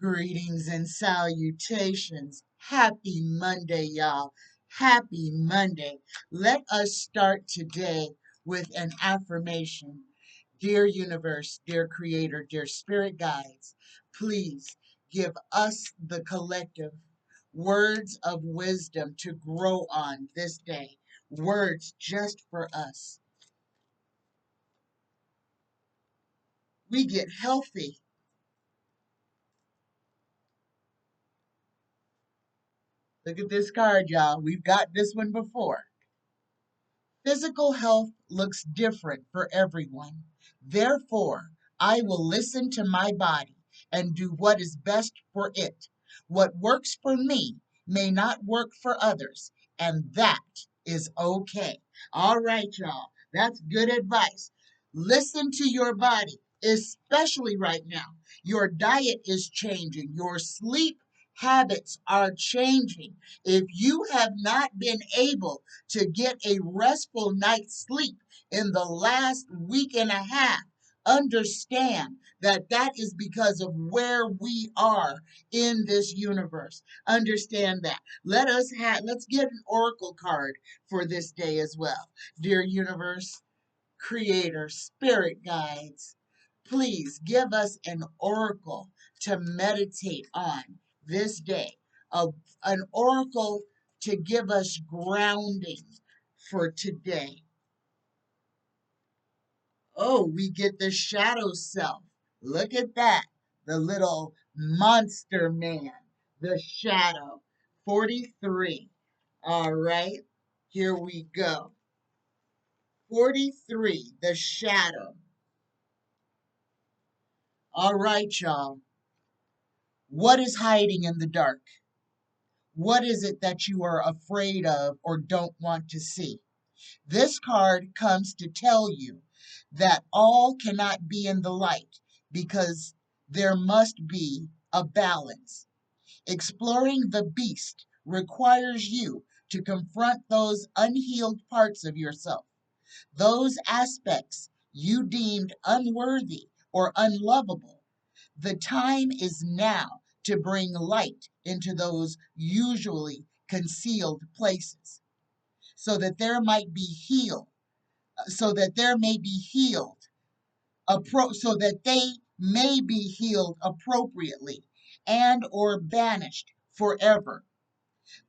Greetings and salutations. Happy Monday, y'all. Happy Monday. Let us start today with an affirmation. Dear universe, dear creator, dear spirit guides, please give us, the collective, words of wisdom to grow on this day. Words just for us. We get healthy. Look at this card, y'all. We've got this one before. Physical health looks different for everyone. Therefore, I will listen to my body and do what is best for it. What works for me may not work for others, and that is okay. All right, y'all. That's good advice. Listen to your body, especially right now. Your diet is changing, your sleep habits are changing. If you have not been able to get a restful night's sleep in the last week and a half, understand that that is because of where we are in this universe. Understand that. Let's get an oracle card for this day as well. Dear universe, creator, spirit guides, please give us an oracle to meditate on this day, an oracle to give us grounding for today. Oh, we get the shadow self. Look at that. The little monster man, the shadow. 43. All right, here we go. 43, the shadow. All right, y'all. What is hiding in the dark? What is it that you are afraid of or don't want to see? This card comes to tell you that all cannot be in the light because there must be a balance. Exploring the beast requires you to confront those unhealed parts of yourself, those aspects you deemed unworthy or unlovable. The time is now to bring light into those usually concealed places so that there might be healed, so that there may be healed, so that they may be healed appropriately and or banished forever.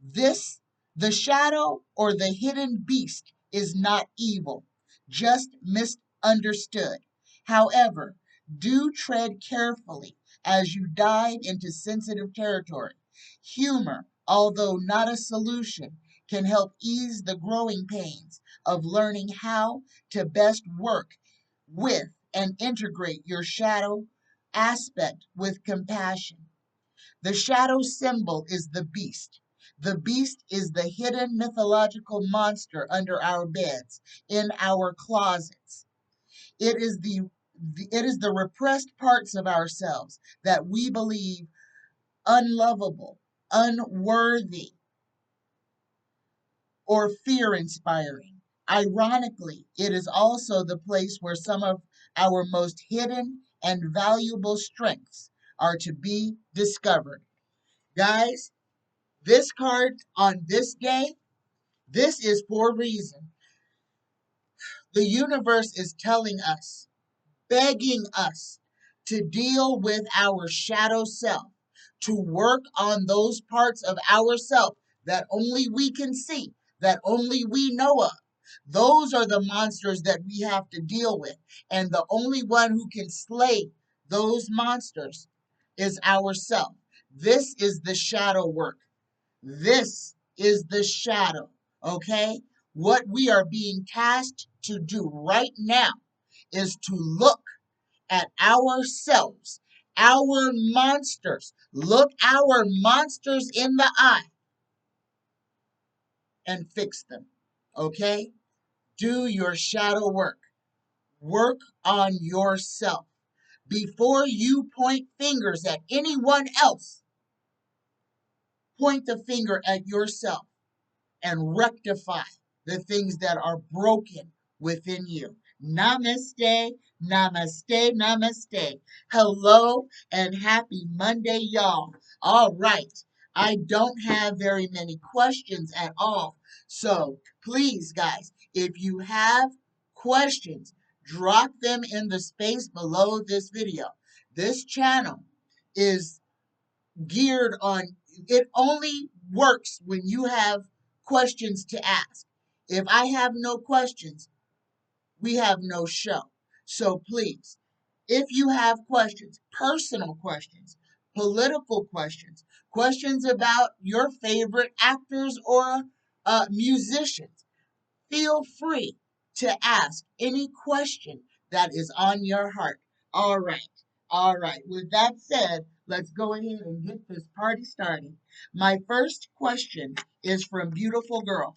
This, the shadow or the hidden beast is not evil, just misunderstood. However, do tread carefully as you dive into sensitive territory. Humor, although not a solution, can help ease the growing pains of learning how to best work with and integrate your shadow aspect with compassion. The shadow symbol is the beast. The beast is the hidden mythological monster under our beds, in our closets. It is the repressed parts of ourselves that we believe unlovable, unworthy, or fear inspiring. Ironically, it is also the place where some of our most hidden and valuable strengths are to be discovered. Guys, this card on this day, this is for a reason. The universe is telling us, begging us to deal with our shadow self, to work on those parts of ourself that only we can see, that only we know of. Those are the monsters that we have to deal with. And the only one who can slay those monsters is ourself. This is the shadow work. This is the shadow, okay? What we are being tasked to do right now is to look at ourselves, our monsters. Look our monsters in the eye and fix them, okay? Do your shadow work. Work on yourself. Before you point fingers at anyone else, point the finger at yourself and rectify the things that are broken within you. Namaste, namaste, namaste. Hello and happy Monday, y'all. All right. I don't have very many questions at all. So please, guys, if you have questions, drop them in the space below this video. This channel is geared on, it only works when you have questions to ask. If I have no questions, we have no show. So please, if you have questions, personal questions, political questions, questions about your favorite actors or musicians, feel free to ask any question that is on your heart. All right. All right. With that said, let's go ahead and get this party started. My first question is from Beautiful Girl.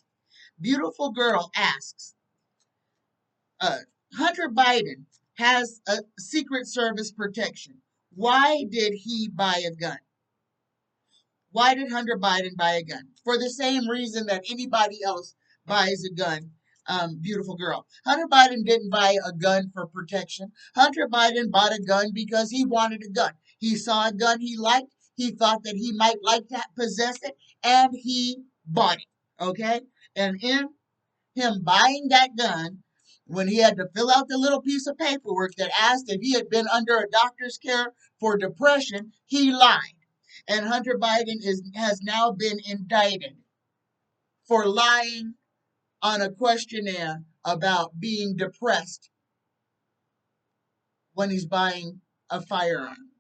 Beautiful Girl asks, uh, Hunter Biden has a Secret Service protection. Why did he buy a gun? Why did Hunter Biden buy a gun? For the same reason that anybody else buys a gun, beautiful girl. Hunter Biden didn't buy a gun for protection. Hunter Biden bought a gun because he wanted a gun. He saw a gun he liked. He thought that he might like to possess it, and he bought it. Okay? And in him buying that gun, when he had to fill out the little piece of paperwork that asked if he had been under a doctor's care for depression, he lied. And Hunter Biden has now been indicted for lying on a questionnaire about being depressed when he's buying a firearm.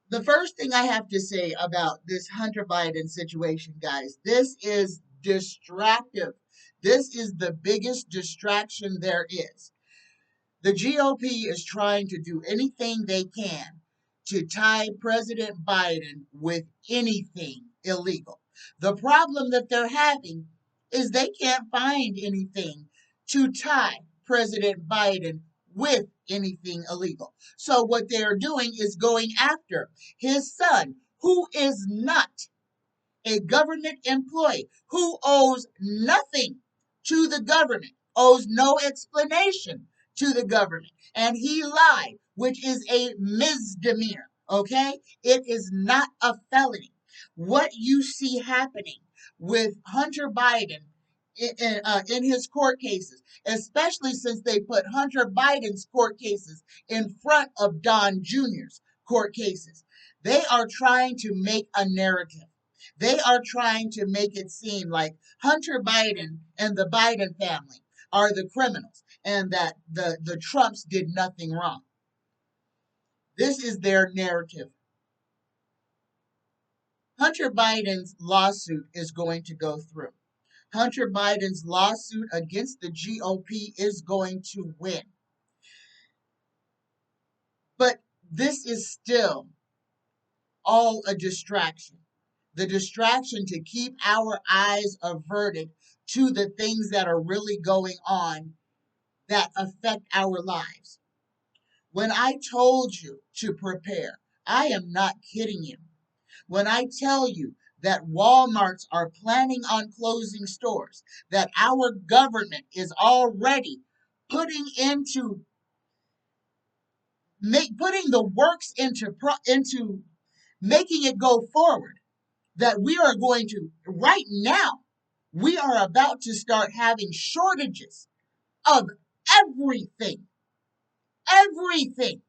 The first thing I have to say about this Hunter Biden situation, guys, this is distractive. This is the biggest distraction there is. The GOP is trying to do anything they can to tie President Biden with anything illegal. The problem that they're having is they can't find anything to tie President Biden with anything illegal. So what they're doing is going after his son, who is not a government employee, who owes nothing to the government, owes no explanation to the government. And he lied, which is a misdemeanor, okay? It is not a felony. What you see happening with Hunter Biden in his court cases, especially since they put Hunter Biden's court cases in front of Don Jr.'s court cases, they are trying to make a narrative. They are trying to make it seem like Hunter Biden and the Biden family are the criminals and that the Trumps did nothing wrong. This is their narrative. Hunter Biden's lawsuit is going to go through. Hunter Biden's lawsuit against the GOP is going to win. But this is still all a distraction. The distraction to keep our eyes averted to the things that are really going on that affect our lives. When I told you to prepare, I am not kidding you. When I tell you that Walmarts are planning on closing stores, that our government is already putting the works into making it go forward, that we are going to, right now, we are about to start having shortages of everything. Everything.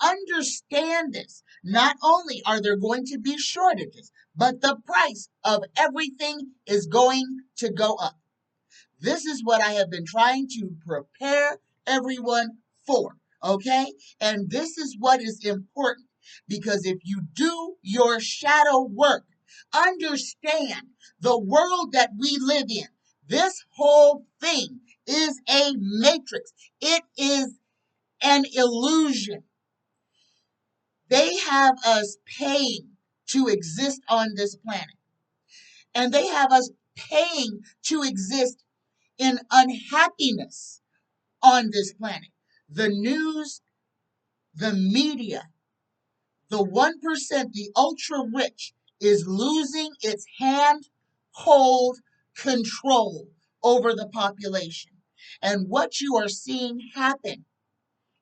Understand this. Not only are there going to be shortages, but the price of everything is going to go up. This is what I have been trying to prepare everyone for, okay? And this is what is important, because if you do your shadow work, understand the world that we live in, this whole thing is a matrix. It is an illusion. They have us paying to exist on this planet. And they have us paying to exist in unhappiness on this planet. The news, the media, the 1%, the ultra rich is losing its handhold control over the population. And what you are seeing happen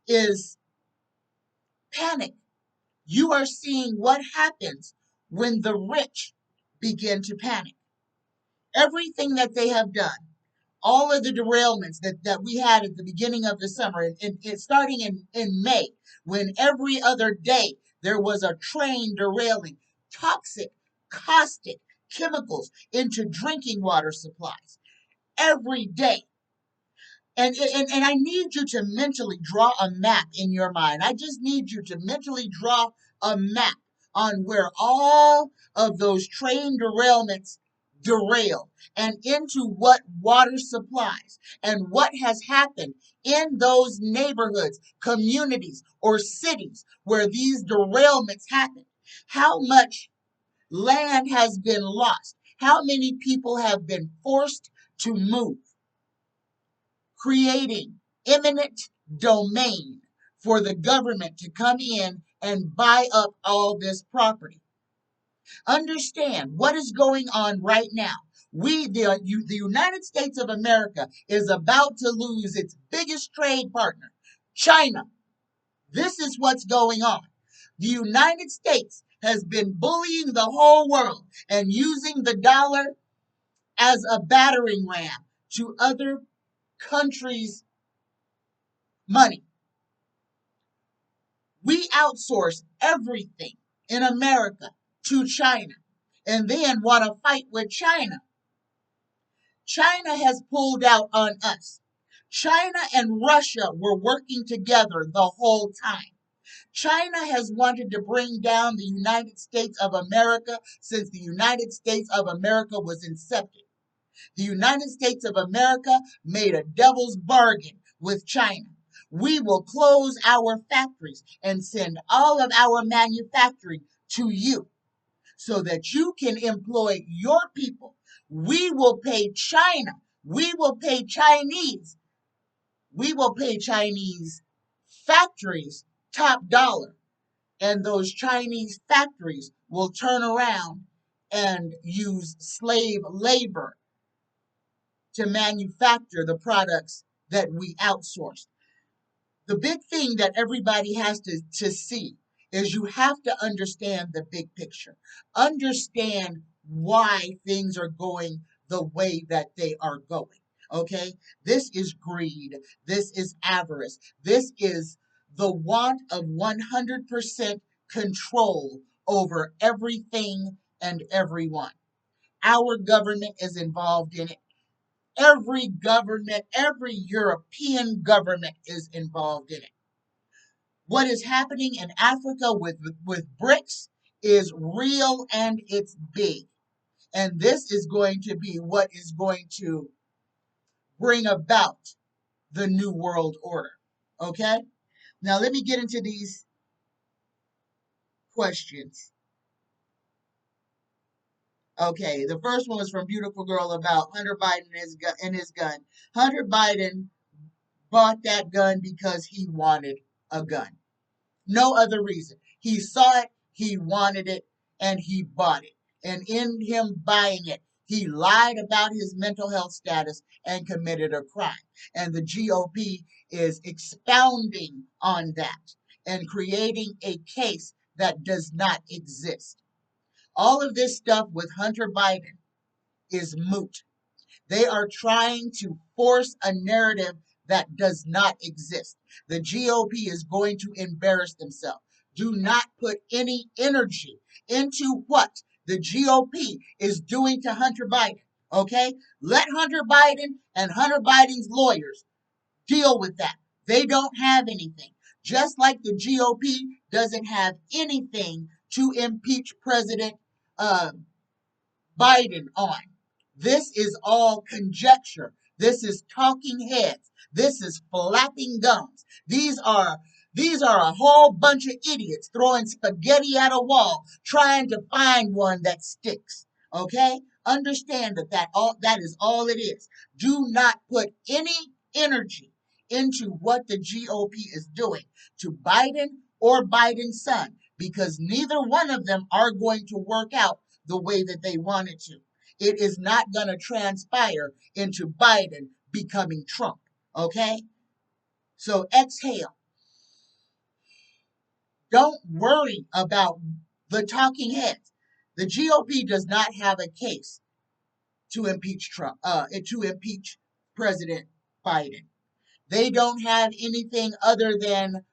is panic. You are seeing what happens when the rich begin to panic. Everything that they have done, all of the derailments that we had at the beginning of the summer, and starting in May, when every other day there was a train derailing toxic, caustic chemicals into drinking water supplies. Every day. And I need you to mentally draw a map in your mind. I just need you to mentally draw a map on where all of those train derailments derail and into what water supplies and what has happened in those neighborhoods, communities, or cities where these derailments happen. How much land has been lost? How many people have been forced to move? Creating eminent domain for the government to come in and buy up all this property. Understand what is going on right now. The United States of America is about to lose its biggest trade partner, China. This is what's going on. The United States has been bullying the whole world and using the dollar as a battering ram to other countries' money. We outsource everything in America to China and then want to fight with China. China has pulled out on us. China and Russia were working together the whole time. China has wanted to bring down the United States of America since the United States of America was incepted. The United States of America made a devil's bargain with China. We will close our factories and send all of our manufacturing to you so that you can employ your people. We will pay China. We will pay Chinese. We will pay Chinese factories top dollar. And those Chinese factories will turn around and use slave labor to manufacture the products that we outsource. The big thing that everybody has to see is you have to understand the big picture. Understand why things are going the way that they are going. Okay? This is greed. This is avarice. This is the want of 100% control over everything and everyone. Our government is involved in it. Every government, every European government is involved in it. What is happening in Africa with BRICS is real and it's big. And this is going to be what is going to bring about the new world order. Okay? Now let me get into these questions. Okay, the first one was from Beautiful Girl about Hunter Biden and his gun. Hunter Biden bought that gun because he wanted a gun. No other reason. He saw it, he wanted it, and he bought it. And in him buying it, he lied about his mental health status and committed a crime. And the GOP is expounding on that and creating a case that does not exist. All of this stuff with Hunter Biden is moot. They are trying to force a narrative that does not exist. The GOP is going to embarrass themselves. Do not put any energy into what the GOP is doing to Hunter Biden. Okay? Let Hunter Biden and Hunter Biden's lawyers deal with that. They don't have anything. Just like the GOP doesn't have anything to impeach President Biden on. This is all conjecture. This is talking heads. This is flapping gums. These are a whole bunch of idiots throwing spaghetti at a wall, trying to find one that sticks. Okay? Understand that is all it is. Do not put any energy into what the GOP is doing to Biden or Biden's son, because neither one of them are going to work out the way that they wanted to. It is not going to transpire into Biden becoming Trump. Okay? So exhale. Don't worry about the talking heads. The GOP does not have a case to impeach Trump, to impeach President Biden. They don't have anything other than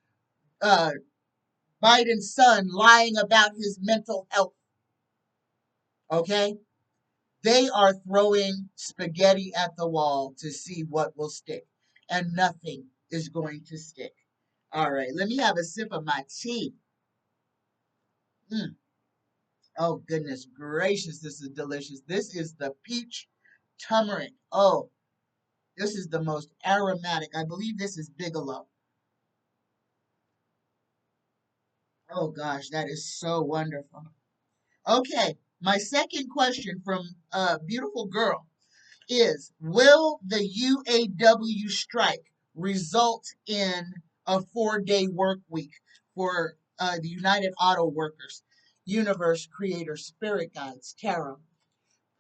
uh, Biden's son lying about his mental health. Okay? They are throwing spaghetti at the wall to see what will stick, and nothing is going to stick. All right, let me have a sip of my tea. Mm. Oh, goodness gracious, this is delicious. This is the peach turmeric. Oh, this is the most aromatic. I believe this is Bigelow. Oh, gosh, that is so wonderful. Okay, my second question from a beautiful girl is, will the UAW strike result in a 4-day work week for the United Auto Workers? Universe, Creator, Spirit Guides, Tarot,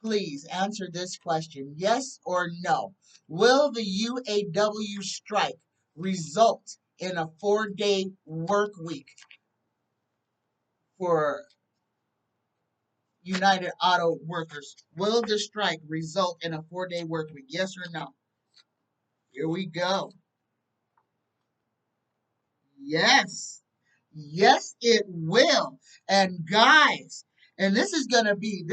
please answer this question, yes or no. Will the UAW strike result in a 4-day work week for United Auto Workers? Will the strike result in a 4-day work week? Yes or no? Here we go. Yes. Yes, it will. And guys, and this is gonna be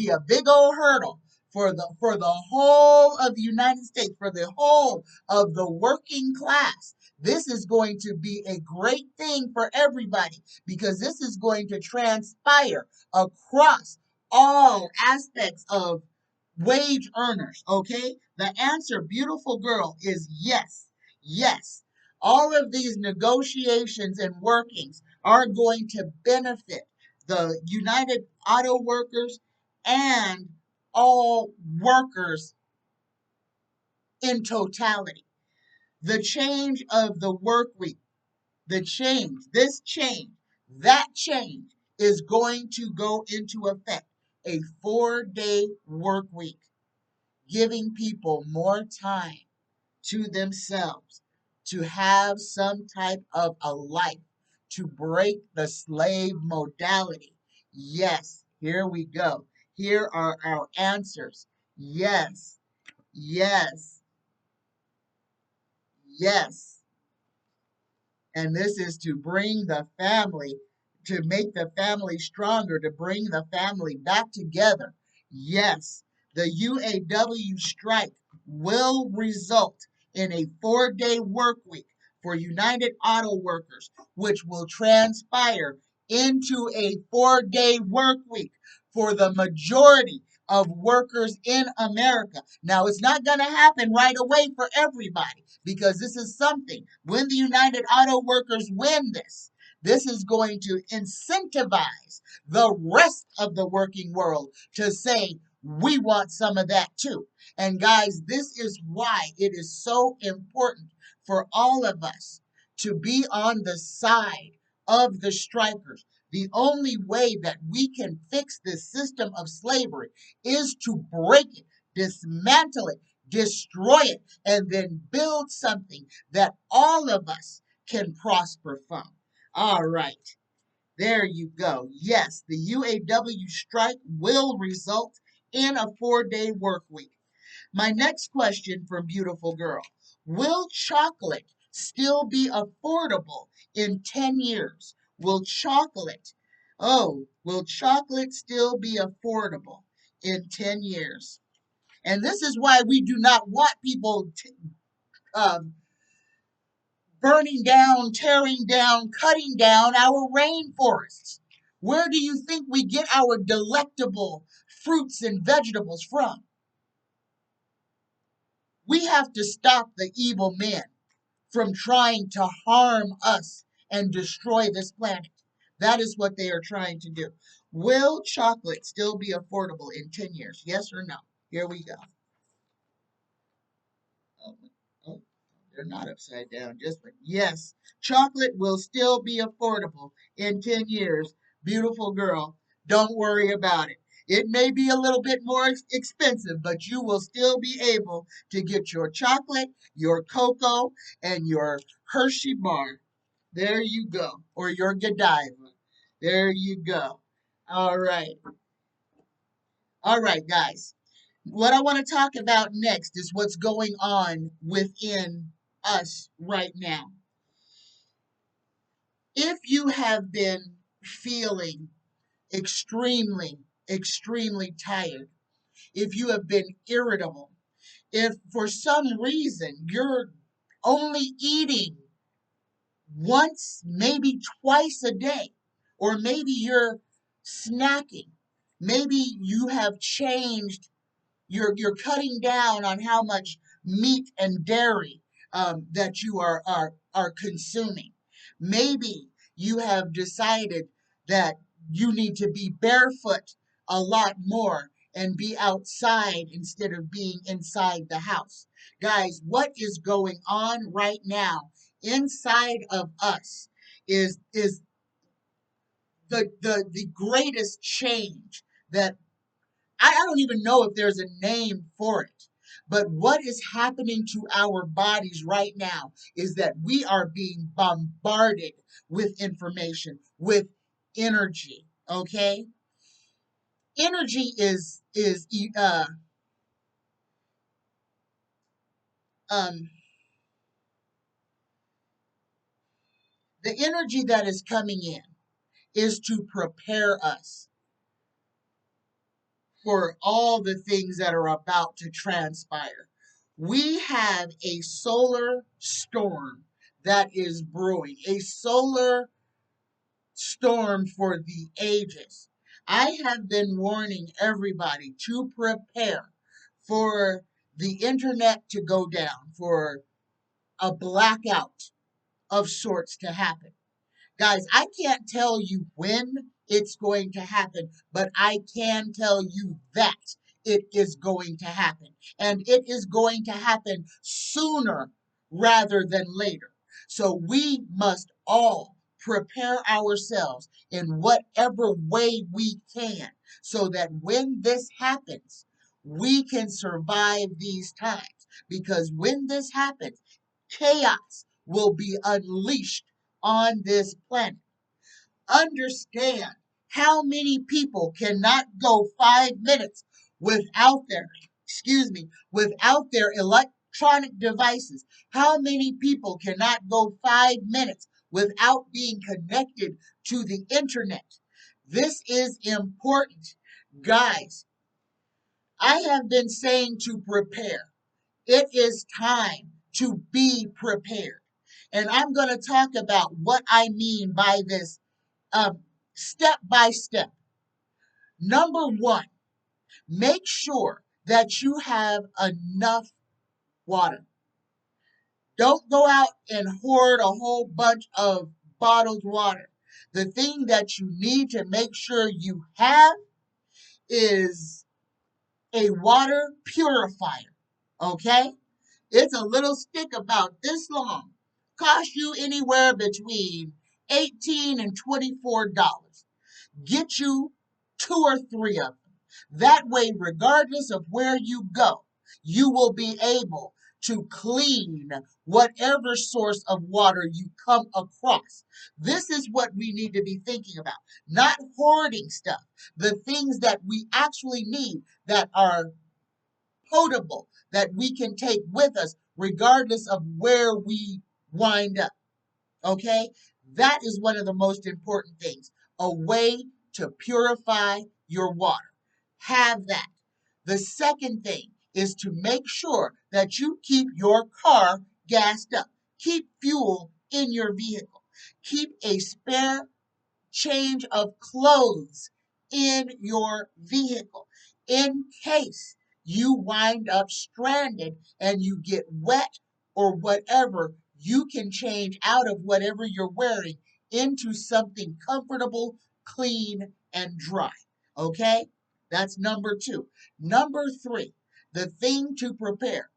a big old hurdle for the whole of the United States, for the whole of the working class. This is going to be a great thing for everybody because this is going to transpire across all aspects of wage earners, okay? The answer, beautiful girl, is yes. Yes. All of these negotiations and workings are going to benefit the United Auto Workers and all workers in totality. The change of the work week, the change, this change, that change is going to go into effect. A 4-day work week, giving people more time to themselves, to have some type of a life, to break the slave modality. Yes, here we go. Here are our answers. Yes, yes, yes. And this is to bring the family, to make the family stronger, to bring the family back together. Yes, the UAW strike will result in a 4-day work week for United Auto Workers, which will transpire into a 4-day work week for the majority of workers in America. Now, it's not going to happen right away for everybody because this is something. When the United Auto Workers win this, this is going to incentivize the rest of the working world to say, we want some of that too. And guys, this is why it is so important for all of us to be on the side of the strikers. The only way that we can fix this system of slavery is to break it, dismantle it, destroy it, and then build something that all of us can prosper from. All right, there you go. Yes, the UAW strike will result in a 4-day work week. My next question from Beautiful Girl, will chocolate still be affordable in 10 years? Will chocolate still be affordable in 10 years? And this is why we do not want people um, burning down, tearing down, cutting down our rainforests. Where do you think we get our delectable fruits and vegetables from? We have to stop the evil men from trying to harm us and destroy this planet. That is what they are trying to do. Will chocolate still be affordable in 10 years? Yes or no? Here we go. Oh, oh, they're not upside down, just like, yes, chocolate will still be affordable in 10 years. Beautiful girl, don't worry about it. It may be a little bit more expensive, but you will still be able to get your chocolate, your cocoa, and your Hershey bar. There you go. Or your Godiva. There you go. All right. All right, guys. What I want to talk about next is what's going on within us right now. If you have been feeling extremely, extremely tired, if you have been irritable, if for some reason you're only eating once, maybe twice a day, or maybe you're snacking, maybe you have changed, you're cutting down on how much meat and dairy that you are consuming. Maybe you have decided that you need to be barefoot a lot more and be outside instead of being inside the house. Guys, what is going on right now inside of us is the greatest change that I don't even know if there's a name for it. But what is happening to our bodies right now is that we are being bombarded with information, with energy. Okay, energy is um the energy that is coming in is to prepare us for all the things that are about to transpire. We have a solar storm that is brewing, a solar storm for the ages. I have been warning everybody to prepare for the internet to go down, for a blackout of sorts to happen. Guys, I can't tell you when it's going to happen, but I can tell you that it is going to happen. And it is going to happen sooner rather than later. So we must all prepare ourselves in whatever way we can so that when this happens, we can survive these times. Because when this happens, chaos will be unleashed on this planet. Understand how many people cannot go 5 minutes without without their electronic devices. How many people cannot go 5 minutes without being connected to the internet? This is important. Guys, I have been saying to prepare. It is time to be prepared. And I'm going to talk about what I mean by this step by step. Number one, make sure that you have enough water. Don't go out and hoard a whole bunch of bottled water. The thing that you need to make sure you have is a water purifier. Okay? It's a little stick about this long. Cost you anywhere between $18 and $24. Get you 2 or 3 of them. That way, regardless of where you go, you will be able to clean whatever source of water you come across. This is what we need to be thinking about, not hoarding stuff. The things that we actually need that are potable, that we can take with us regardless of where we wind up. Okay? That is one of the most important things. A way to purify your water. Have that. The second thing is to make sure that you keep your car gassed up. Keep fuel in your vehicle. Keep a spare change of clothes in your vehicle in case you wind up stranded and you get wet or whatever. You can change out of whatever you're wearing into something comfortable, clean, and dry. Okay? That's number two. Number three, the thing to prepare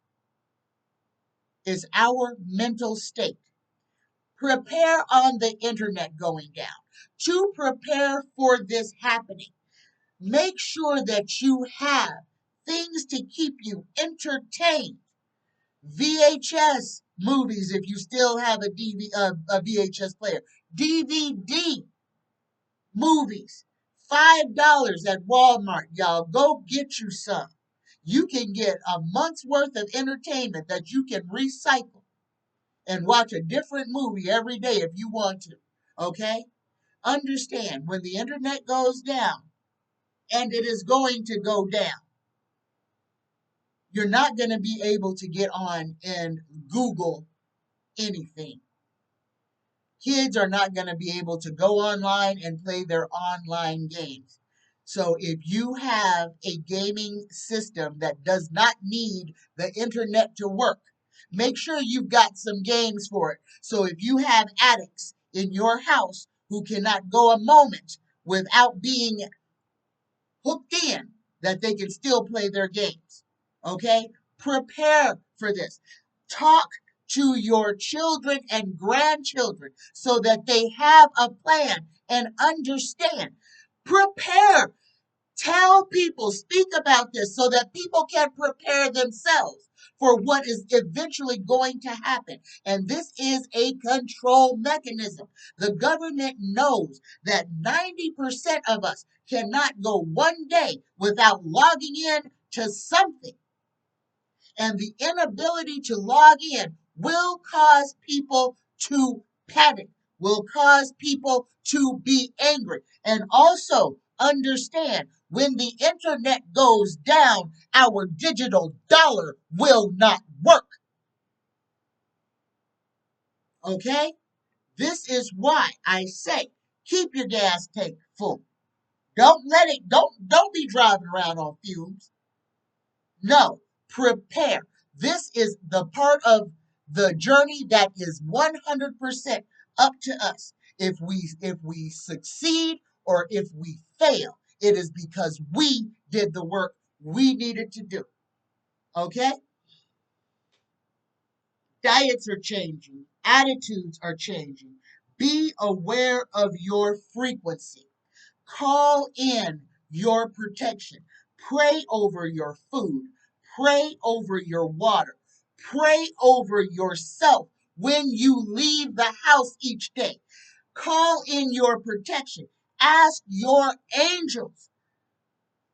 is our mental state. Prepare on the internet going down. To prepare for this happening, Make sure that you have things to keep you entertained. VHS movies, if you still have a VHS player. DVD movies. $5 at Walmart, y'all. Go get you some. You can get a month's worth of entertainment that you can recycle and watch a different movie every day if you want to. Okay? Understand, when the internet goes down, and it is going to go down, you're not going to be able to get on and Google anything. Kids are not going to be able to go online and play their online games. So if you have a gaming system that does not need the internet to work, make sure you've got some games for it. So if you have addicts in your house who cannot go a moment without being hooked in, that they can still play their games. Okay? Prepare for this. Talk to your children and grandchildren so that they have a plan and understand. Prepare. Tell people, speak about this so that people can prepare themselves for what is eventually going to happen. And this is a control mechanism. The government knows that 90% of us cannot go one day without logging in to something. And the inability to log in will cause people to panic, will cause people to be angry. And also understand, when the internet goes down, our digital dollar will not work. Okay? This is why I say keep your gas tank full. Don't be driving around on fumes. No, prepare. This is the part of the journey that is 100% up to us. If we succeed or if we fail, it is because we did the work we needed to do. Okay? Diets are changing, attitudes are changing. Be aware of your frequency. Call in your protection. Pray over your food. Pray over your water. Pray over yourself when you leave the house each day. Call in your protection. Ask your angels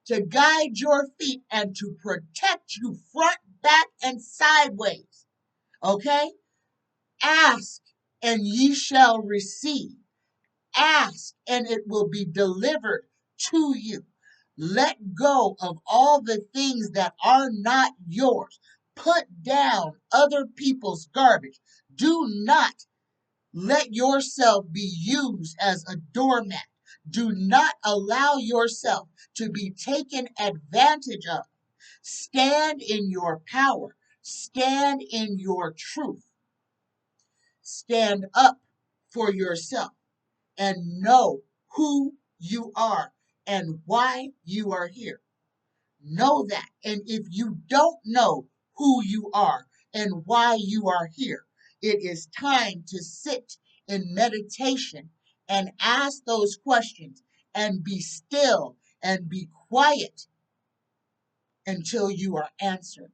to guide your feet and to protect you front, back, and sideways. Okay? Ask and ye shall receive. Ask and it will be delivered to you. Let go of all the things that are not yours. Put down other people's garbage. Do not let yourself be used as a doormat. Do not allow yourself to be taken advantage of. Stand in your power. Stand in your truth. Stand up for yourself and know who you are and why you are here. Know that. And if you don't know who you are and why you are here, it is time to sit in meditation and ask those questions and be still and be quiet until you are answered.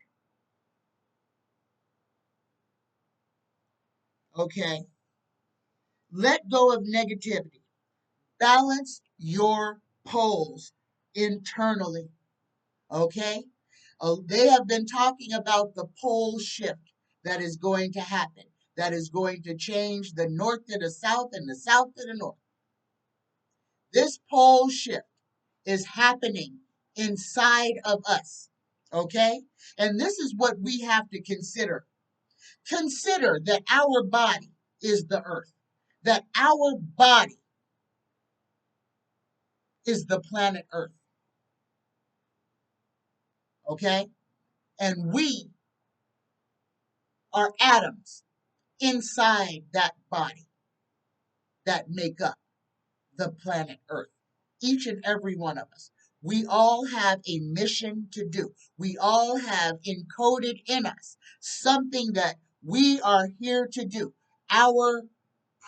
Okay? Let go of negativity. Balance your poles internally. Okay? They have been talking about the pole shift that is going to happen, that is going to change the north to the south and the south to the north. This pole shift is happening inside of us. Okay? And this is what we have to consider. Consider that our body is the earth, that our body is the planet Earth. Okay? And we are atoms inside that body that make up the planet Earth. Each and every one of us. We all have a mission to do. We all have encoded in us something that we are here to do. Our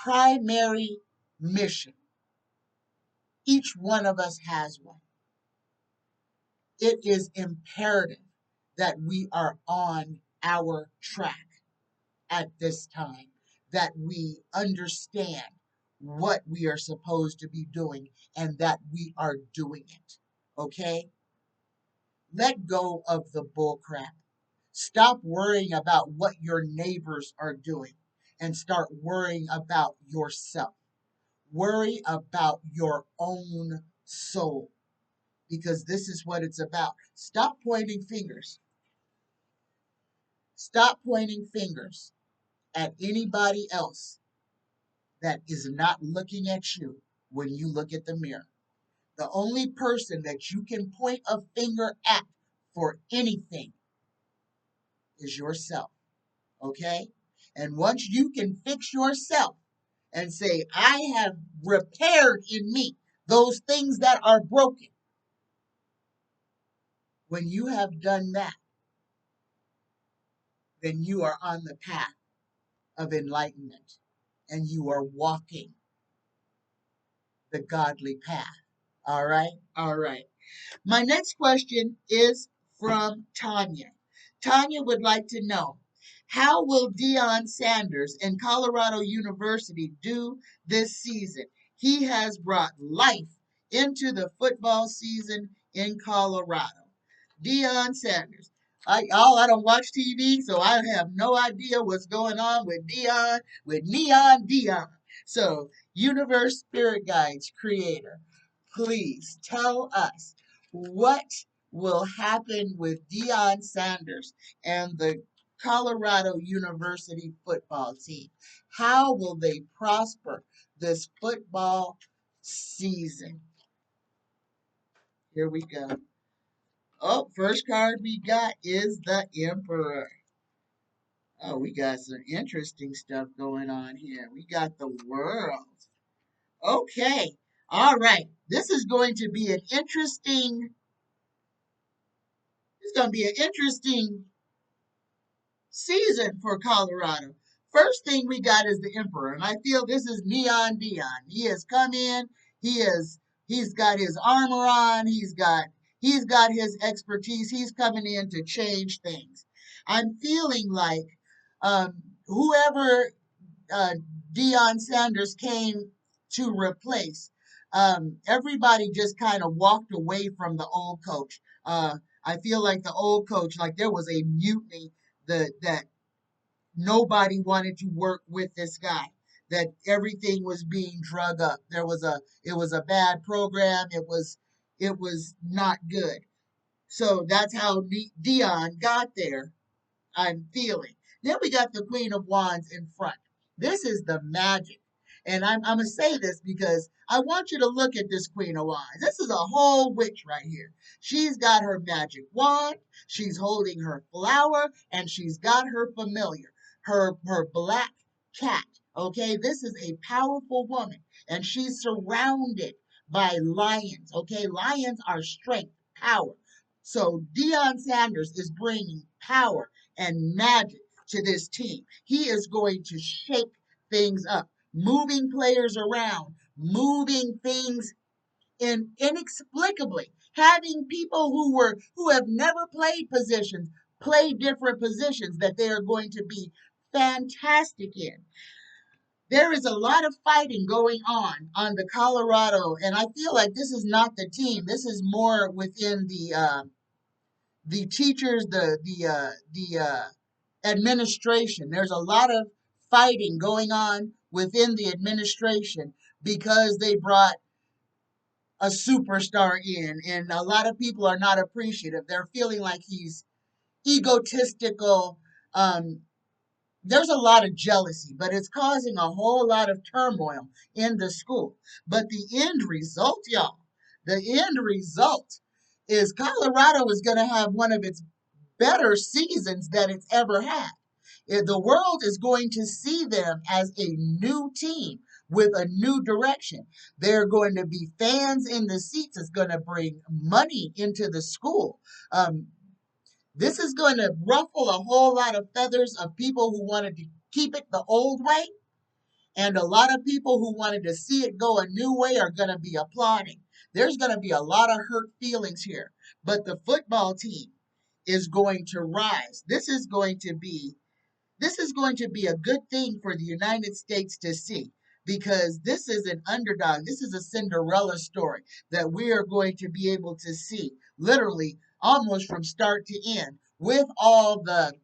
primary mission. Each one of us has one. it is imperative that we are on our track at this time, that we understand what we are supposed to be doing and that we are doing it. Okay? Let go of the bull crap. Stop worrying about what your neighbors are doing and start worrying about yourself. Worry about your own soul because this is what it's about. Stop pointing fingers. Stop pointing fingers at anybody else that is not looking at you when you look at the mirror. The only person that you can point a finger at for anything is yourself. Okay? And once you can fix yourself and say, I have repaired in me those things that are broken, when you have done that, then you are on the path of enlightenment and you are walking the godly path. All right? All right. My next question is from Tanya. Tanya would like to know, how will Deion Sanders and Colorado University do this season? He has brought life into the football season in Colorado. Deion Sanders. I don't watch TV, so I have no idea what's going on with Deion, with Neon Deion. So, Universe Spirit Guides creator, please tell us what will happen with Deion Sanders and the Colorado University football team. How will they prosper this football season? Here we go. Oh, first card we got is the Emperor. Oh, we got some interesting stuff going on here. We got the world. Okay. All right. This is going to be an interesting. It's going to be an interesting season for Colorado. First thing we got is the Emperor, and I feel this is Neon Deion. He has come in. He's got his armor on. He's got his expertise. He's coming in to change things. I'm feeling like whoever uh, Deion Sanders came to replace. Everybody just kind of walked away from the old coach. I feel like the old coach, like there was a mutiny that nobody wanted to work with this guy. That everything was being drug up. It was a bad program. It was not good. So that's how Deion got there. I'm feeling. Then we got the Queen of Wands in front. This is the magic. And I'm going to say this because I want you to look at this Queen of Wands. This is a whole witch right here. She's got her magic wand, she's holding her flower, and she's got her familiar, her black cat. Okay, this is a powerful woman, and she's surrounded by lions. Okay, lions are strength, power. So Deion Sanders is bringing power and magic to this team. He is going to shake things up, moving players around, moving things inexplicably, having people who have never played positions play different positions that they are going to be fantastic in. There is a lot of fighting going on the Colorado, and I feel like this is not the team. This is more within the teachers, the administration. There's a lot of fighting going on within the administration because they brought a superstar in, and a lot of people are not appreciative. They're feeling like he's egotistical. There's a lot of jealousy, but it's causing a whole lot of turmoil in the school. But the end result, y'all, the end result is Colorado is going to have one of its better seasons that it's ever had. The world is going to see them as a new team with a new direction. There are going to be fans in the seats. It's going to bring money into the school. This is going to ruffle a whole lot of feathers of people who wanted to keep it the old way. And a lot of people who wanted to see it go a new way are going to be applauding. There's going to be a lot of hurt feelings here. But the football team is going to rise. This is going to be a good thing for the United States to see because this is an underdog. This is a Cinderella story that we are going to be able to see literally almost from start to end with all the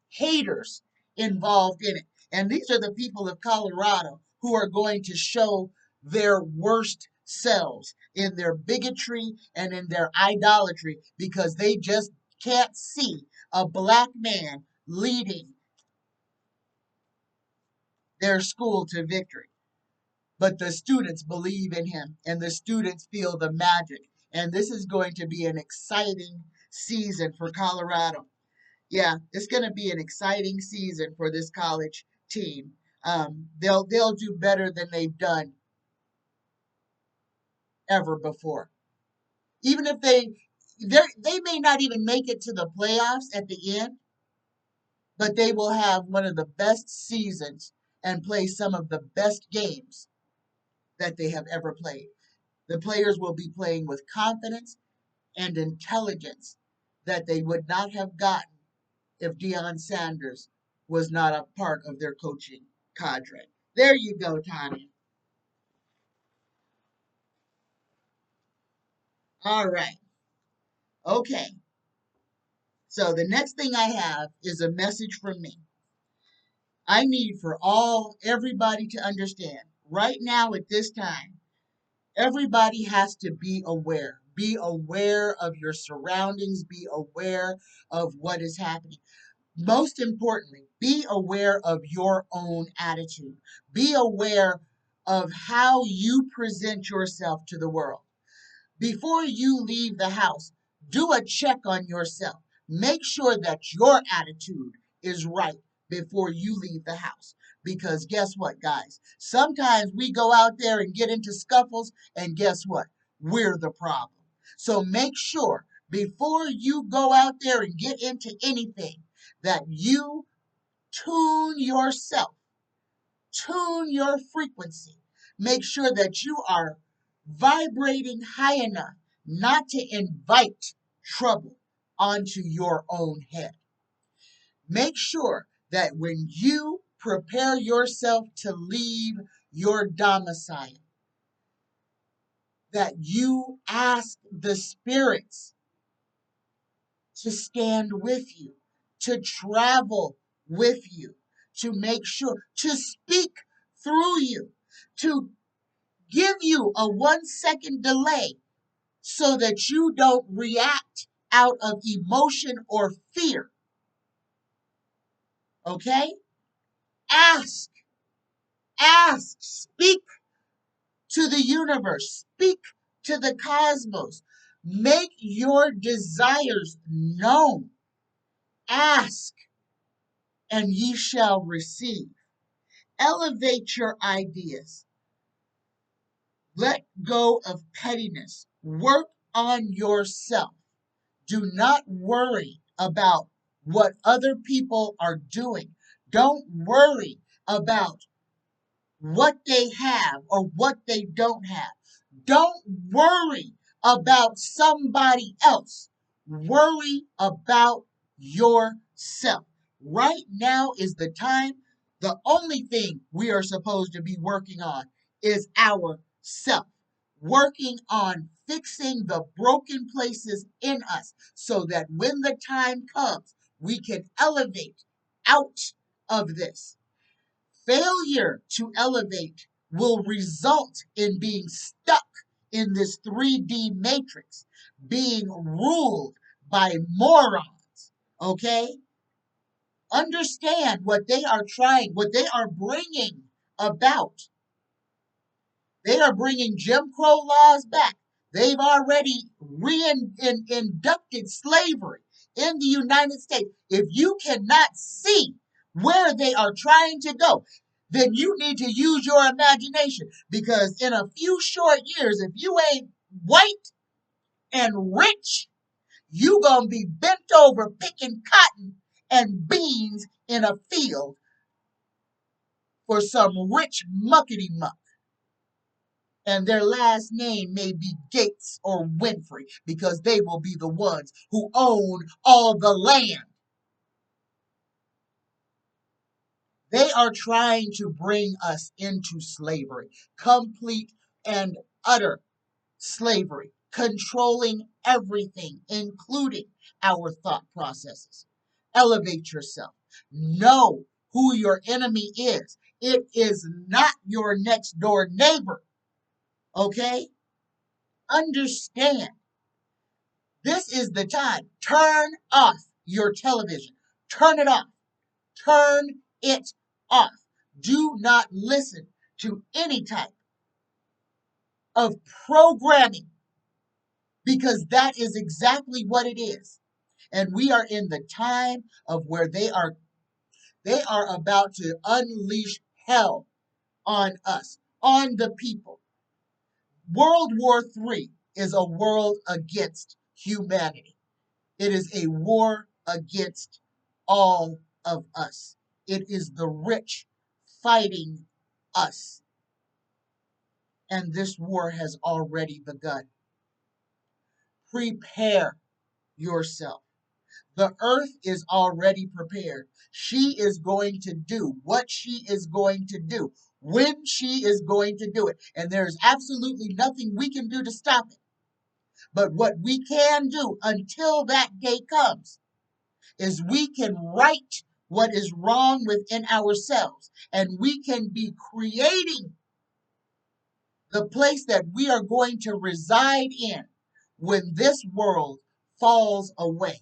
haters involved in it. And these are the people of Colorado who are going to show their worst selves in their bigotry and in their idolatry because they just can't see a black man leading their school to victory. But the students believe in him and the students feel the magic. And this is going to be an exciting season for Colorado. Yeah, it's going to be an exciting season for this college team. They'll do better than they've done ever before. Even if they may not even make it to the playoffs at the end, but they will have one of the best seasons and play some of the best games that they have ever played. The players will be playing with confidence and intelligence that they would not have gotten if Deion Sanders was not a part of their coaching cadre. There you go, Tanya. All right. Okay. So the next thing I have is a message from me. I need for everybody to understand right now at this time, everybody has to be aware. Be aware of your surroundings. Be aware of what is happening. Most importantly, be aware of your own attitude. Be aware of how you present yourself to the world. Before you leave the house, do a check on yourself. Make sure that your attitude is right before you leave the house. Because guess what, guys? Sometimes we go out there and get into scuffles, and guess what? We're the problem. So make sure before you go out there and get into anything that you tune yourself, tune your frequency. Make sure that you are vibrating high enough not to invite trouble onto your own head. Make sure that when you prepare yourself to leave your domicile, that you ask the spirits to stand with you, to travel with you, to make sure, to speak through you, to give you a 1 second delay so that you don't react out of emotion or fear. Okay? Ask, speak to the universe, speak to the cosmos. Make your desires known. Ask, and ye shall receive. Elevate your ideas. Let go of pettiness. Work on yourself. Do not worry about what other people are doing. Don't worry about what they have or what they don't have. Don't worry about somebody else. Worry about yourself. Right now is the time. The only thing we are supposed to be working on is ourself. Working on fixing the broken places in us so that when the time comes, we can elevate out of this. Failure to elevate will result in being stuck in this 3D matrix, being ruled by morons. Okay? Understand what they are what they are bringing about. They are bringing Jim Crow laws back. They've already inducted slavery in the United States. If you cannot see where they are trying to go, then you need to use your imagination because in a few short years, if you ain't white and rich, you gonna be bent over picking cotton and beans in a field for some rich muckety muck. And their last name may be Gates or Winfrey, because they will be the ones who own all the land. They are trying to bring us into slavery, complete and utter slavery, controlling everything, including our thought processes. Elevate yourself. Know who your enemy is. It is not your next door neighbor. Okay? Understand. This is the time. Turn off your television. Turn it off. Turn it off. Do not listen to any type of programming, because that is exactly what it is. And we are in the time of where they are about to unleash hell on us, on the people. World War III is a world against humanity. It is a war against all of us. It is the rich fighting us. And this war has already begun. Prepare yourself. The earth is already prepared. She is going to do what she is going to do, when she is going to do it. And there is absolutely nothing we can do to stop it. But what we can do until that day comes is we can right what is wrong within ourselves. And we can be creating the place that we are going to reside in when this world falls away.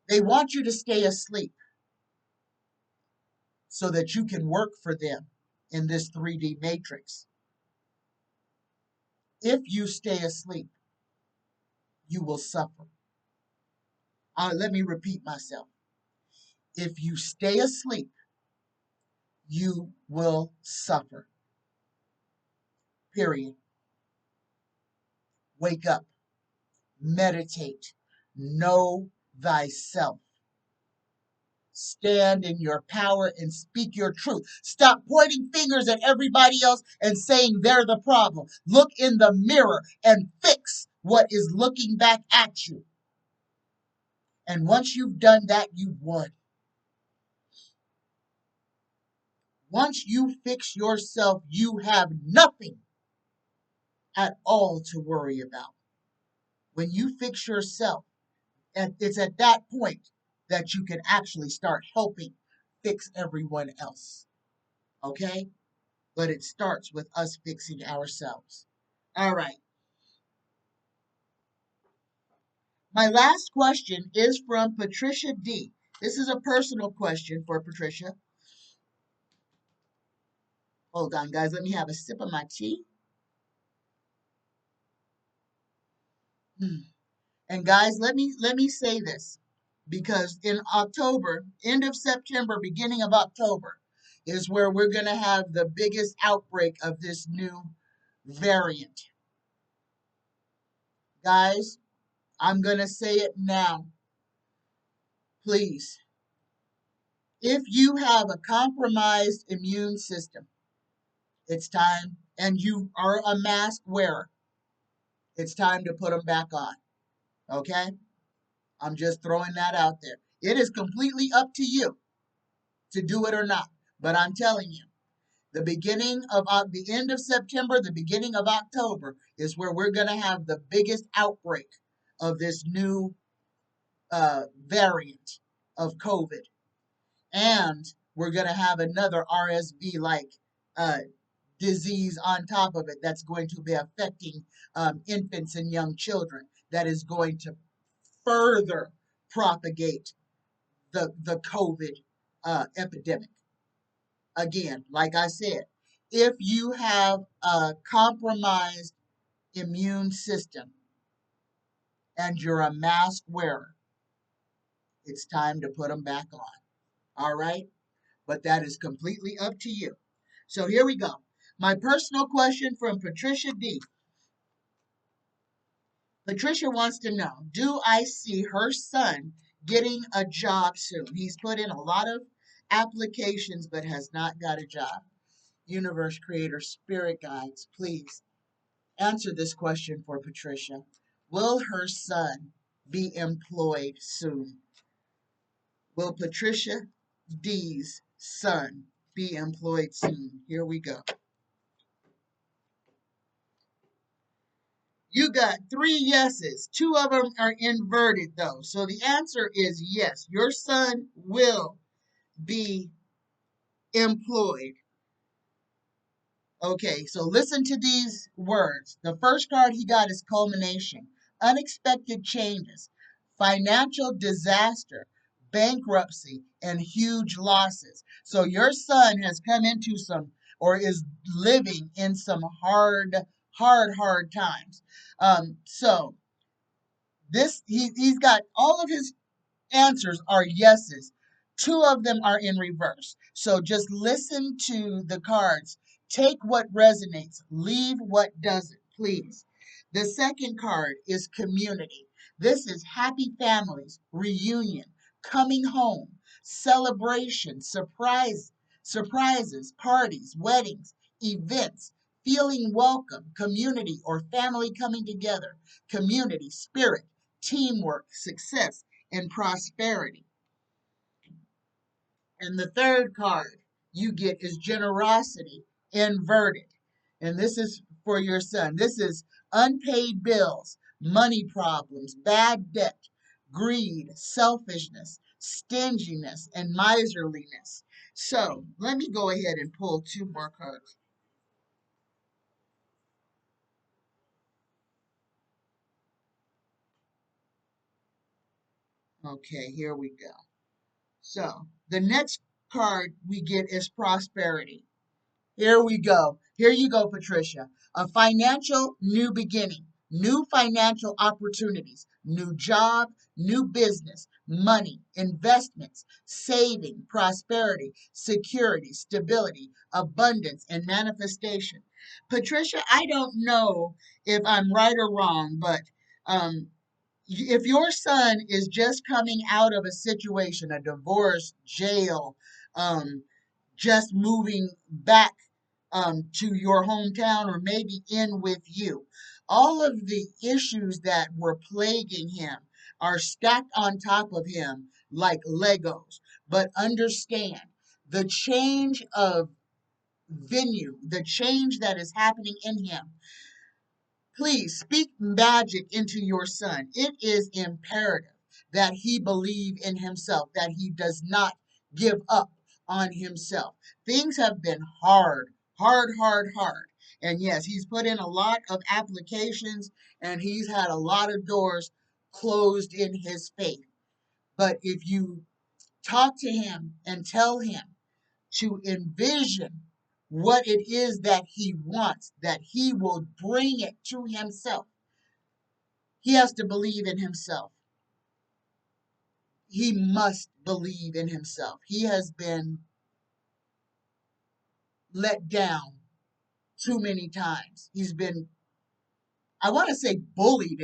They want you to stay asleep so that you can work for them in this 3D matrix. If you stay asleep, you will suffer. Let me repeat myself. If you stay asleep, you will suffer. Period. Wake up. Meditate. Know thyself. Stand in your power and speak your truth. Stop pointing fingers at everybody else and saying they're the problem. Look in the mirror and fix what is looking back at you. And once you've done that, you've won. Once you fix yourself, you have nothing at all to worry about. When you fix yourself, it's at that point that you can actually start helping fix everyone else. Okay? But it starts with us fixing ourselves. All right. My last question is from Patricia D. This is a personal question for Patricia. Hold on, guys. Let me have a sip of my tea. And guys, let me say this, because in October, end of September, beginning of October, is where we're going to have the biggest outbreak of this new variant. Guys, I'm going to say it now. Please, if you have a compromised immune system, it's time, and you are a mask wearer, it's time to put them back on. Okay? I'm just throwing that out there. It is completely up to you to do it or not. But I'm telling you, the end of September, the beginning of October is where we're going to have the biggest outbreak of this new variant of COVID. And we're going to have another RSV like disease on top of it that's going to be affecting infants and young children, that is going to further propagate the COVID epidemic. Again, like I said, if you have a compromised immune system and you're a mask wearer, it's time to put them back on. All right? But that is completely up to you. So here we go. My personal question from Patricia D. Patricia wants to know, do I see her son getting a job soon? He's put in a lot of applications but has not got a job. Universe, creator, spirit guides, please answer this question for Patricia. Will her son be employed soon? Will Patricia D's son be employed soon? Here we go. You got 3 yeses. 2 of them are inverted, though. So the answer is yes. Your son will be employed. Okay, so listen to these words. The first card he got is culmination, unexpected changes, financial disaster, bankruptcy, and huge losses. So your son has come into some or is living in some hard times. So he's got all of his answers are yeses. 2 of them are in reverse. So just listen to the cards. Take what resonates, leave what doesn't, please. The second card is community. This is happy families, reunion, coming home, celebration, surprises, parties, weddings, events, feeling welcome, community or family coming together, community, spirit, teamwork, success, and prosperity. And the third card you get is generosity inverted. And this is for your son. This is unpaid bills, money problems, bad debt, greed, selfishness, stinginess, and miserliness. So let me go ahead and pull 2 more cards. Okay, here we go. So the next card we get is prosperity. Here we go. Here you go, Patricia. A financial new beginning, new financial opportunities, new job, new business, money, investments, saving, prosperity, security, stability, abundance, and manifestation. Patricia, I don't know if I'm right or wrong, but um, if your son is just coming out of a situation, a divorce, jail, just moving back to your hometown or maybe in with you. All of the issues that were plaguing him are stacked on top of him like Legos. But understand the change of venue, the change that is happening in him. Please speak magic into your son. It is imperative that he believe in himself, that he does not give up on himself. Things have been hard. And yes, he's put in a lot of applications and he's had a lot of doors closed in his faith. But if you talk to him and tell him to envision what it is that he wants, that he will bring it to himself. He has to believe in himself. He must believe in himself. He has been let down too many times. He's been, I want to say, bullied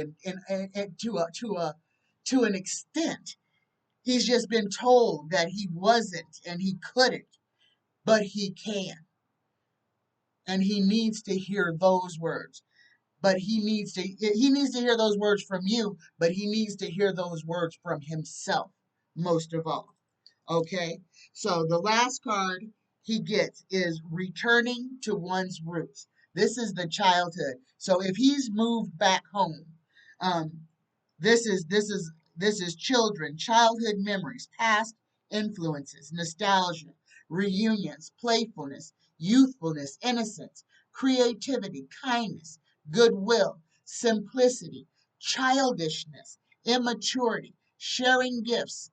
to an extent. He's just been told that he wasn't and he couldn't, but he can. And he needs to hear those words. But he needs to hear those words from you, but he needs to hear those words from himself most of all. Okay? So the last card he gets is returning to one's roots. This is the childhood. So if he's moved back home, um, this is children, childhood memories, past influences, nostalgia, reunions, playfulness, youthfulness, innocence, creativity, kindness, goodwill, simplicity, childishness, immaturity, sharing gifts,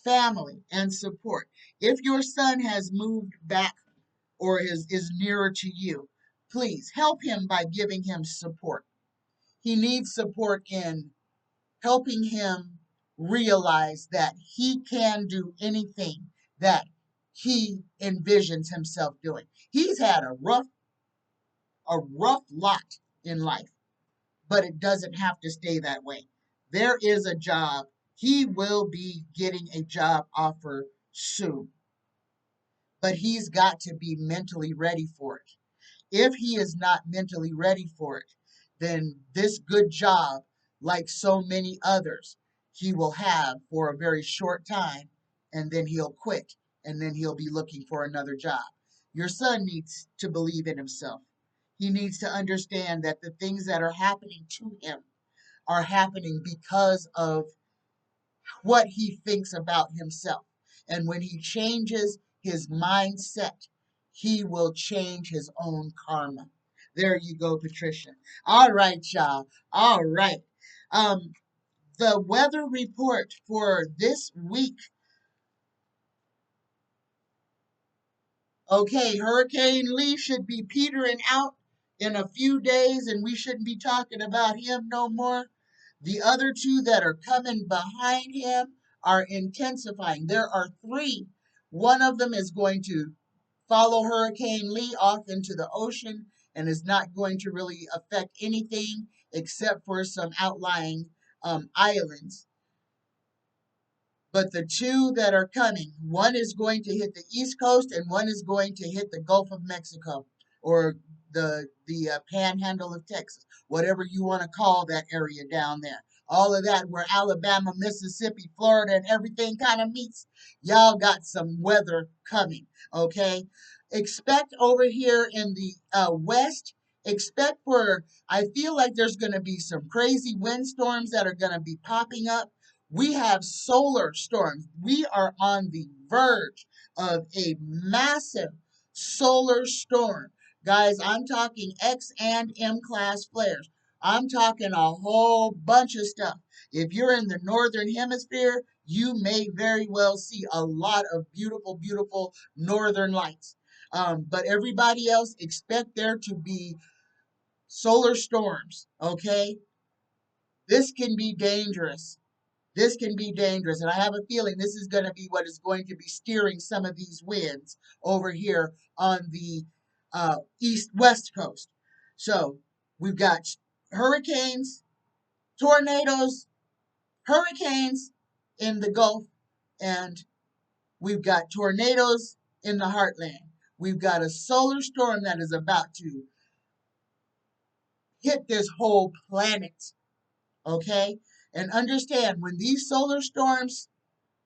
family, and support. If your son has moved back or is nearer to you, please help him by giving him support. He needs support in helping him realize that he can do anything that he envisions himself doing. He's had a rough lot in life, but it doesn't have to stay that way. There is a job. He will be getting a job offer soon. but he's got to be mentally ready for it. If he is not mentally ready for it, then this good job, like so many others, he will have for a very short time, and then he'll quit, and then he'll be looking for another job. Your son needs to believe in himself. He needs to understand that the things that are happening to him are happening because of what he thinks about himself. And when he changes his mindset, he will change his own karma. There you go, Patricia. All right, y'all. All right. Um, the weather report for this week. Okay, Hurricane Lee should be petering out in a few days, and we shouldn't be talking about him no more. The other two that are coming behind him are intensifying. There are three. One of them is going to follow Hurricane Lee off into the ocean and is not going to really affect anything except for some outlying islands. But the two that are coming, one is going to hit the East Coast and one is going to hit the Gulf of Mexico or the Panhandle of Texas, whatever you want to call that area down there. All of that where Alabama, Mississippi, Florida, and everything kind of meets. Y'all got some weather coming, okay? Expect over here in the West, expect for, I feel like there's going to be some crazy windstorms that are going to be popping up. We have solar storms. We are on the verge of a massive solar storm. Guys, I'm talking X and M class flares. I'm talking a whole bunch of stuff. If you're in the northern hemisphere, you may very well see a lot of beautiful, beautiful northern lights. But everybody else, expect there to be solar storms, okay? This can be dangerous. This can be dangerous, and I have a feeling this is going to be what is going to be steering some of these winds over here on the west coast. So we've got hurricanes, tornadoes, hurricanes in the Gulf, and we've got tornadoes in the heartland. We've got a solar storm that is about to hit this whole planet, okay? And understand when these solar storms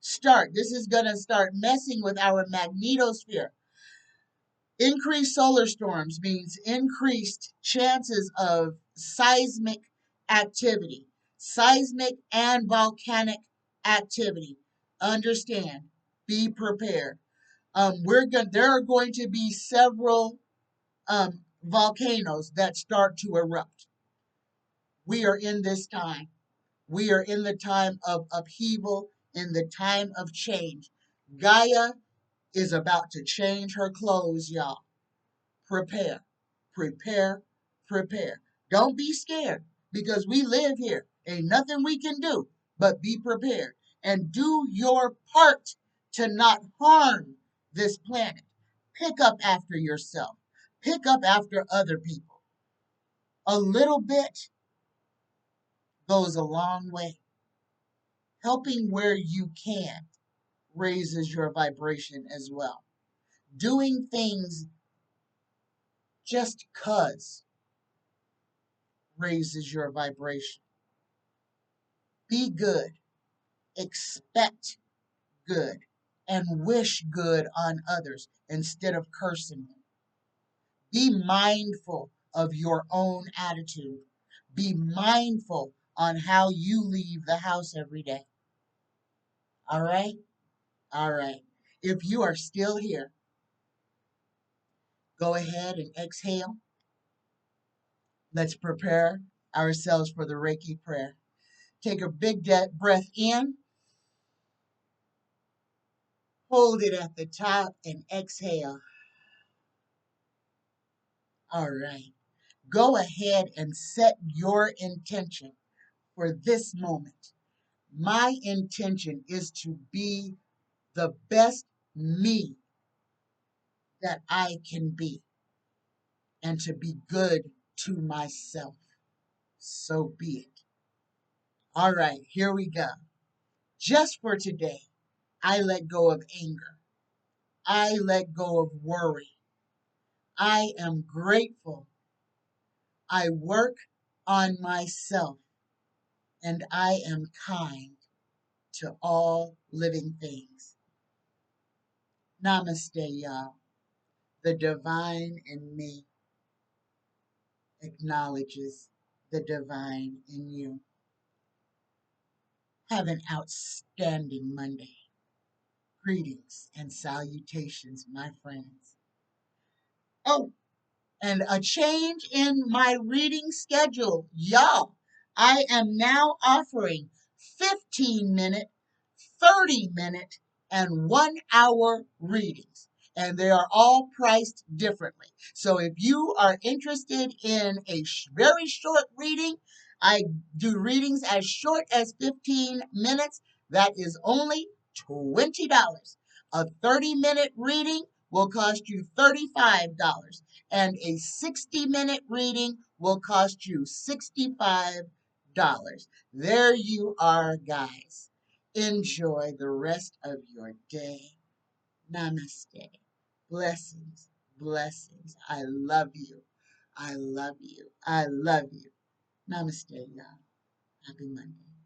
start, this is going to start messing with our magnetosphere. Increased solar storms means increased chances of seismic activity, seismic and volcanic activity. Understand, be prepared. There are going to be several volcanoes that start to erupt. We are in this time. We are in the time of upheaval, in the time of change. Gaia is about to change her clothes, y'all. Prepare, prepare, prepare. Don't be scared because we live here. Ain't nothing we can do but be prepared and do your part to not harm this planet. Pick up after yourself, pick up after other people. A little bit goes a long way. Helping where you can raises your vibration as well. Doing things just 'cause raises your vibration. Be good, expect good, and wish good on others instead of cursing them. Be mindful of your own attitude. Be mindful on how you leave the house every day. All right? All right. If you are still here, go ahead and exhale. Let's prepare ourselves for the Reiki prayer. Take a big breath in, hold it at the top, and exhale. All right. Go ahead and set your intention for this moment. My intention is to be the best me that I can be and to be good to myself. So be it. All right, here we go. Just for today, I let go of anger. I let go of worry. I am grateful. I work on myself, and I am kind to all living things. Namaste, y'all. The divine in me acknowledges the divine in you. Have an outstanding Monday. Greetings and salutations, my friends. Oh, and a change in my reading schedule. Y'all, I am now offering 15-minute, 30-minute, and 1 hour readings. And they are all priced differently. So if you are interested in a very short reading, I do readings as short as 15 minutes. That is only $20. A 30-minute reading will cost you $35, and a 60-minute reading will cost you $65. There you are, guys. Enjoy the rest of your day. Namaste. Blessings, blessings. I love you. I love you. I love you. Namaste, y'all. Happy Monday.